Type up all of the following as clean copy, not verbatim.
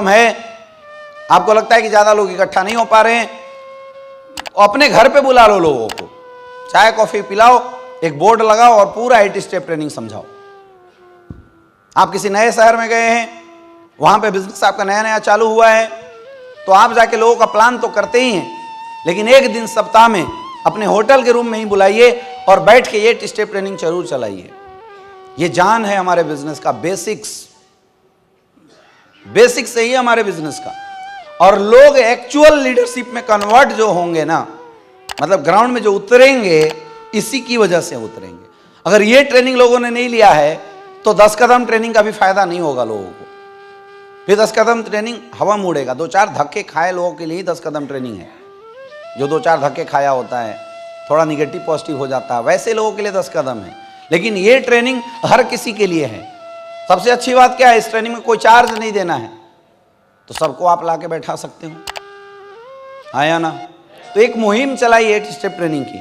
है, आपको लगता है कि ज्यादा लोग इकट्ठा नहीं हो पा रहे हैं, अपने घर पे बुला लो लोगों को, चाय कॉफी पिलाओ, एक बोर्ड लगाओ और पूरा 8 स्टेप ट्रेनिंग समझाओ। आप किसी नए शहर में गए हैं, वहां पे बिजनेस आपका नया नया चालू हुआ है, तो आप जाके लोगों का प्लान तो करते ही हैं, लेकिन एक दिन सप्ताह में अपने होटल के रूम में ही बुलाइए और बैठ के 8 स्टेप ट्रेनिंग जरूर चलाइए। ये जान है हमारे बिजनेस का, बेसिक्स सही है हमारे बिजनेस का। और लोग एक्चुअल लीडरशिप में कन्वर्ट जो होंगे ना, मतलब ग्राउंड में जो उतरेंगे, इसी की वजह से उतरेंगे। अगर ये ट्रेनिंग लोगों ने नहीं लिया है तो 10 कदम ट्रेनिंग का भी फायदा नहीं होगा लोगों को। फिर 10 कदम ट्रेनिंग हवा मुड़ेगा। 2-4 धक्के खाए लोगों के लिए 10 कदम ट्रेनिंग है। जो 2-4 धक्के खाया होता है, थोड़ा निगेटिव पॉजिटिव हो जाता है, वैसे लोगों के लिए 10 कदम है। लेकिन ये ट्रेनिंग हर किसी के लिए है। सबसे अच्छी बात क्या है, इस ट्रेनिंग में कोई चार्ज नहीं देना है, तो सबको आप ला के बैठा सकते हो, आया ना। तो एक मुहिम चलाई 8 स्टेप ट्रेनिंग की,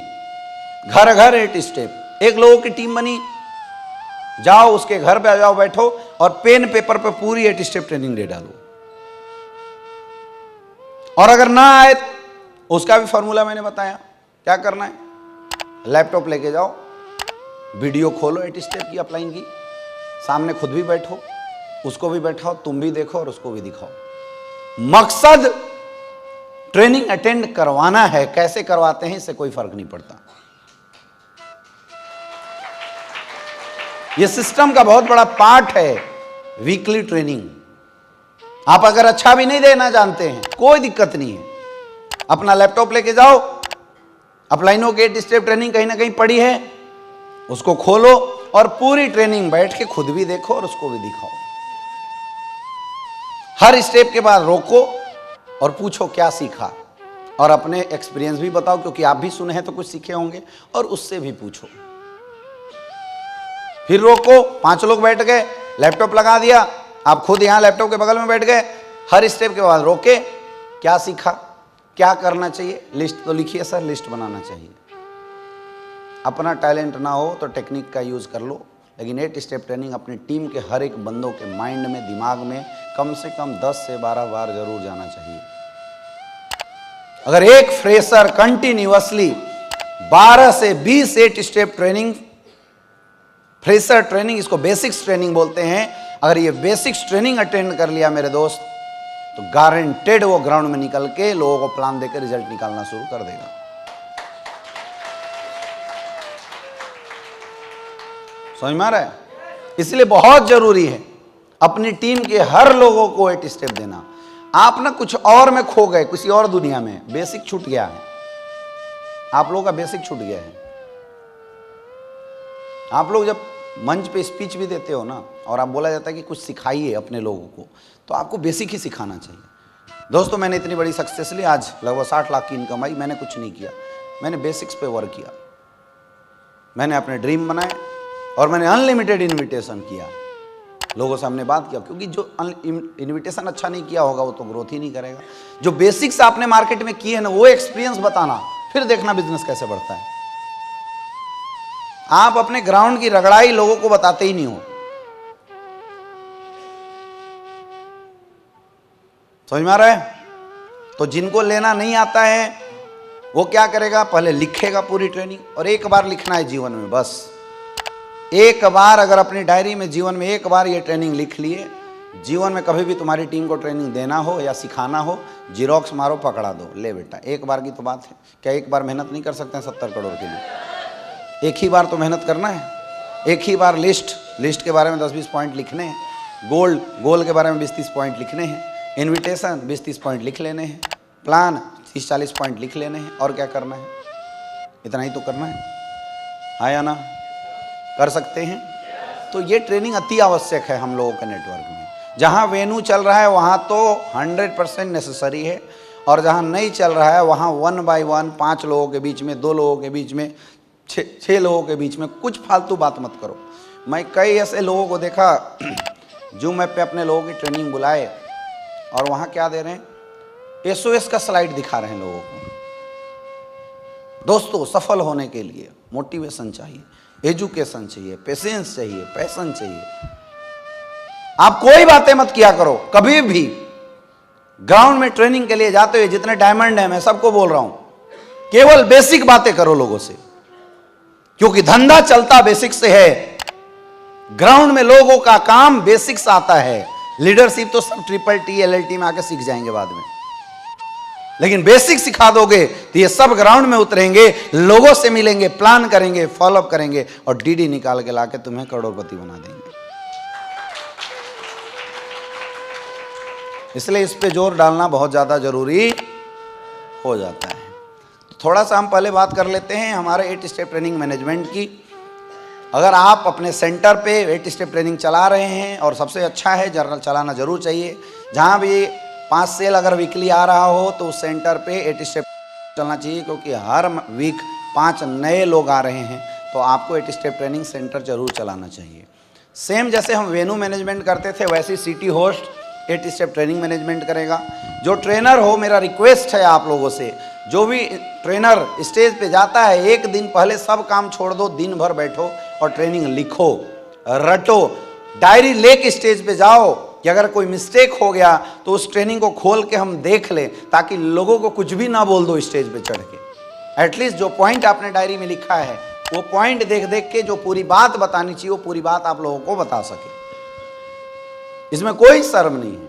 घर घर 8 स्टेप। एक लोगों की टीम बनी, जाओ उसके घर पे जाओ, बैठो और पेन पेपर पे पूरी 8 स्टेप ट्रेनिंग दे डालो। और अगर ना आए, उसका भी फॉर्मूला मैंने बताया, क्या करना है, लैपटॉप लेके जाओ, वीडियो खोलो 8 स्टेप की, अपलाइन की, सामने खुद भी बैठो, उसको भी बैठाओ, तुम भी देखो और उसको भी दिखाओ। मकसद ट्रेनिंग अटेंड करवाना है, कैसे करवाते हैं इससे कोई फर्क नहीं पड़ता। यह सिस्टम का बहुत बड़ा पार्ट है वीकली ट्रेनिंग। आप अगर अच्छा भी नहीं देना जानते हैं, कोई दिक्कत नहीं है, अपना लैपटॉप लेके जाओ, अपलाइनों की 8 स्टेप ट्रेनिंग कहीं ना कहीं पड़ी है, उसको खोलो और पूरी ट्रेनिंग बैठ के खुद भी देखो और उसको भी दिखाओ। हर स्टेप के बाद रोको और पूछो क्या सीखा, और अपने एक्सपीरियंस भी बताओ, क्योंकि आप भी सुने हैं तो कुछ सीखे होंगे, और उससे भी पूछो। फिर रोको, 5 लोग बैठ गए, लैपटॉप लगा दिया, आप खुद यहां लैपटॉप के बगल में बैठ गए, हर स्टेप के बाद रोके, क्या सीखा, क्या करना चाहिए, लिस्ट तो लिखिए सर, लिस्ट बनाना चाहिए। अपना टैलेंट ना हो तो टेक्निक का यूज कर लो, लेकिन 8 स्टेप ट्रेनिंग अपनी टीम के हर एक बंदों के माइंड में, दिमाग में कम से कम 10 से 12 बार जरूर जाना चाहिए। अगर एक फ्रेशर कंटिन्यूअसली 12 से 20 8 स्टेप ट्रेनिंग, फ्रेशर ट्रेनिंग, इसको बेसिक्स ट्रेनिंग बोलते हैं, अगर ये बेसिक्स ट्रेनिंग अटेंड कर लिया मेरे दोस्त, तो गारंटेड वो ग्राउंड में निकल के लोगों को प्लान देकर रिजल्ट निकालना शुरू कर देगा। समझ में आ रहा है? इसलिए बहुत जरूरी है अपनी टीम के हर लोगों को 8 स्टेप देना। आप ना कुछ और में खो गए, किसी और दुनिया में, बेसिक छूट गया है, आप लोगों का बेसिक छूट गया है। आप लोग जब मंच पे स्पीच भी देते हो ना, और आप बोला जाता है कि कुछ सिखाइए अपने लोगों को, तो आपको बेसिक ही सिखाना चाहिए। दोस्तों, मैंने इतनी बड़ी सक्सेस ली, आज लगभग 60 लाख की इनकम आई, मैंने कुछ नहीं किया, मैंने बेसिक्स पे वर्क किया, मैंने अपने ड्रीम बनाए और मैंने अनलिमिटेड इन्विटेशन किया, लोगों से हमने बात किया, क्योंकि जो इन्विटेशन अच्छा नहीं किया होगा वो तो ग्रोथ ही नहीं करेगा। जो बेसिक्स आपने मार्केट में किए हैं ना, वो एक्सपीरियंस बताना, फिर देखना बिजनेस कैसे बढ़ता है। आप अपने ग्राउंड की रगड़ाई लोगों को बताते ही नहीं हो। समझ में आ रहा है? तो जिनको लेना नहीं आता है वो क्या करेगा, पहले लिखेगा पूरी ट्रेनिंग, और एक बार लिखना है जीवन में, बस एक बार। अगर अपनी डायरी में जीवन में एक बार ये ट्रेनिंग लिख लिए, जीवन में कभी भी तुम्हारी टीम को ट्रेनिंग देना हो या सिखाना हो, जीरोक्स मारो, पकड़ा दो, ले बेटा, एक बार की तो बात है। क्या एक बार मेहनत नहीं कर सकते हैं 70 करोड़ के लिए? एक ही बार तो मेहनत करना है। एक ही बार लिस्ट के बारे में 10-20 पॉइंट लिखने हैं, गोल के बारे में 20-30 पॉइंट लिखने हैं, इन्विटेशन 20-30 पॉइंट लिख लेने हैं, प्लान 30-40 पॉइंट लिख लेने हैं, और क्या करना है, इतना ही तो करना है, आया ना? कर सकते हैं। तो ये ट्रेनिंग अति आवश्यक है हम लोगों के नेटवर्क में। जहाँ वेन्यू चल रहा है वहाँ तो 100% नेसेसरी है, और जहाँ नहीं चल रहा है वहाँ 1 by 1, 5 लोगों के बीच में, 2 लोगों के बीच में, 6 लोगों के बीच में कुछ फालतू बात मत करो। मैं कई ऐसे लोगों को देखा जूम ऐप पे अपने लोगों की ट्रेनिंग बुलाए, और वहाँ क्या दे रहे हैं, SOS का स्लाइड दिखा रहे हैं लोगों को। दोस्तों, सफल होने के लिए मोटिवेशन चाहिए, एजुकेशन चाहिए, पेशेंस चाहिए, पैशन चाहिए। आप कोई बातें मत किया करो कभी भी, ग्राउंड में ट्रेनिंग के लिए जाते हुए जितने डायमंड हैं, मैं सबको बोल रहा हूं, केवल बेसिक बातें करो लोगों से, क्योंकि धंधा चलता बेसिक से है। ग्राउंड में लोगों का काम बेसिक्स आता है। लीडरशिप तो सब TTT LLT में आके सीख जाएंगे बाद में, लेकिन बेसिक सिखा दोगे तो ये सब ग्राउंड में उतरेंगे, लोगों से मिलेंगे, प्लान करेंगे, फॉलोअप करेंगे और DD निकाल के लाके तुम्हें करोड़पति बना देंगे। इसलिए इस पे जोर डालना बहुत ज्यादा जरूरी हो जाता है। थोड़ा सा हम पहले बात कर लेते हैं हमारे 8 स्टेप ट्रेनिंग मैनेजमेंट की। अगर आप अपने सेंटर पे 8 स्टेप ट्रेनिंग चला रहे हैं, और सबसे अच्छा है जर्नल चलाना जरूर चाहिए, जहां भी 5 सेल अगर वीकली आ रहा हो तो उस सेंटर पे 8 स्टेप चलना चाहिए, क्योंकि हर वीक 5 नए लोग आ रहे हैं, तो आपको 8 स्टेप ट्रेनिंग सेंटर जरूर चलाना चाहिए। सेम जैसे हम वेन्यू मैनेजमेंट करते थे, वैसे city host 8 step training management करेगा। जो ट्रेनर हो, मेरा रिक्वेस्ट है आप लोगों से, जो भी ट्रेनर स्टेज पे जाता है, एक दिन पहले सब काम छोड़ दो, दिन भर बैठो और ट्रेनिंग लिखो, रटो, डायरी लेके स्टेज पे जाओ कि अगर कोई मिस्टेक हो गया तो उस ट्रेनिंग को खोल के हम देख लें, ताकि लोगों को कुछ भी ना बोल दो स्टेज पे चढ़ के। एटलीस्ट जो पॉइंट आपने डायरी में लिखा है, वो पॉइंट देख देख के जो पूरी बात बतानी चाहिए, वो पूरी बात आप लोगों को बता सके। इसमें कोई शर्म नहीं है,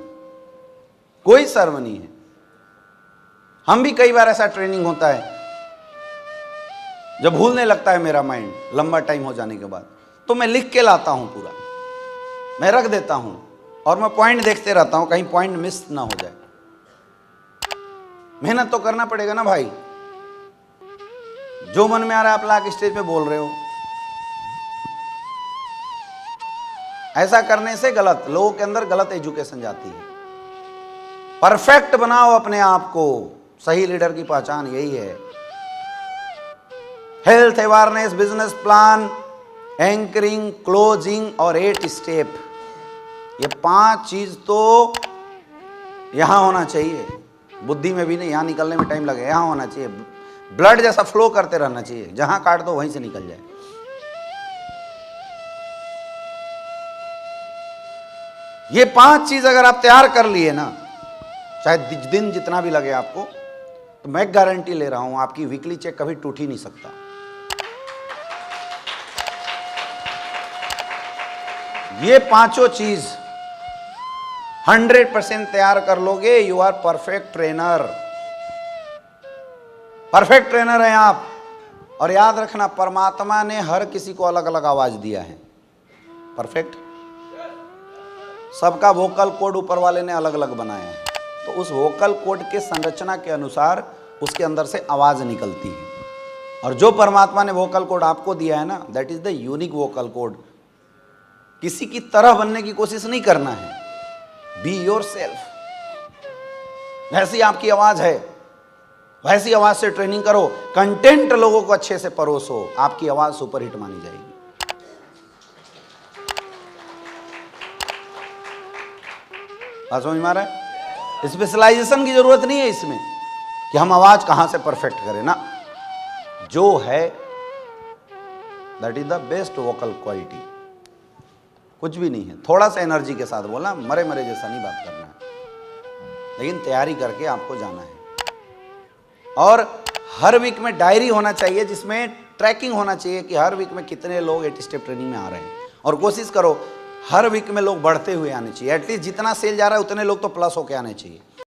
कोई शर्म नहीं है। हम भी कई बार ऐसा ट्रेनिंग होता है जब भूलने लगता है मेरा माइंड लंबा टाइम हो जाने के बाद, तो मैं लिख के लाता हूं, पूरा मैं रख देता हूं और मैं पॉइंट देखते रहता हूं, कहीं पॉइंट मिस ना हो जाए। मेहनत तो करना पड़ेगा ना भाई। जो मन में आ रहा है आप लाके स्टेज पे बोल रहे हो, ऐसा करने से गलत, लोगों के अंदर गलत एजुकेशन जाती है। परफेक्ट बनाओ अपने आप को। सही लीडर की पहचान यही है। Health awareness, business plan, anchoring, closing और 8 स्टेप, ये 5 चीज तो यहां होना चाहिए। बुद्धि में भी नहीं, यहां निकलने में टाइम लगे, यहां होना चाहिए। ब्लड जैसा फ्लो करते रहना चाहिए, जहां काट दो वहीं से निकल जाए। ये 5 चीज अगर आप तैयार कर लिए ना, चाहे दिन जितना भी लगे आपको, तो मैं गारंटी ले रहा हूं आपकी वीकली चेक कभी टूट ही नहीं सकता। ये 5 चीज 100% तैयार कर लोगे, you are perfect trainer. Perfect trainer हैं आप। और याद रखना, परमात्मा ने हर किसी को अलग अलग आवाज दिया है। परफेक्ट, सबका वोकल कोड ऊपर वाले ने अलग अलग बनाया है, तो उस वोकल कोड के संरचना के अनुसार उसके अंदर से आवाज निकलती है। और जो परमात्मा ने वोकल कोड आपको दिया है ना, that is the unique vocal cord. किसी की तरह बनने की कोशिश नहीं करना है, बी योरसेल्फ। वैसी आपकी आवाज है, वैसी आवाज से ट्रेनिंग करो, कंटेंट लोगों को अच्छे से परोसो, आपकी आवाज सुपर हिट मानी जाएगी। बात समझ में आ रहा है? स्पेशलाइजेशन की जरूरत नहीं है इसमें कि हम आवाज कहां से परफेक्ट करें ना, जो है that is the best vocal quality. कुछ भी नहीं है, थोड़ा सा एनर्जी के साथ बोलना, मरे मरे जैसा नहीं बात करना है, लेकिन तैयारी करके आपको जाना है। और हर वीक में डायरी होना चाहिए, जिसमें ट्रैकिंग होना चाहिए कि हर वीक में कितने लोग 8 स्टेप ट्रेनिंग में आ रहे हैं। और कोशिश करो हर वीक में लोग बढ़ते हुए आने चाहिए। एटलीस्ट जितना सेल जा रहा है उतने लोग तो प्लस होके आने चाहिए।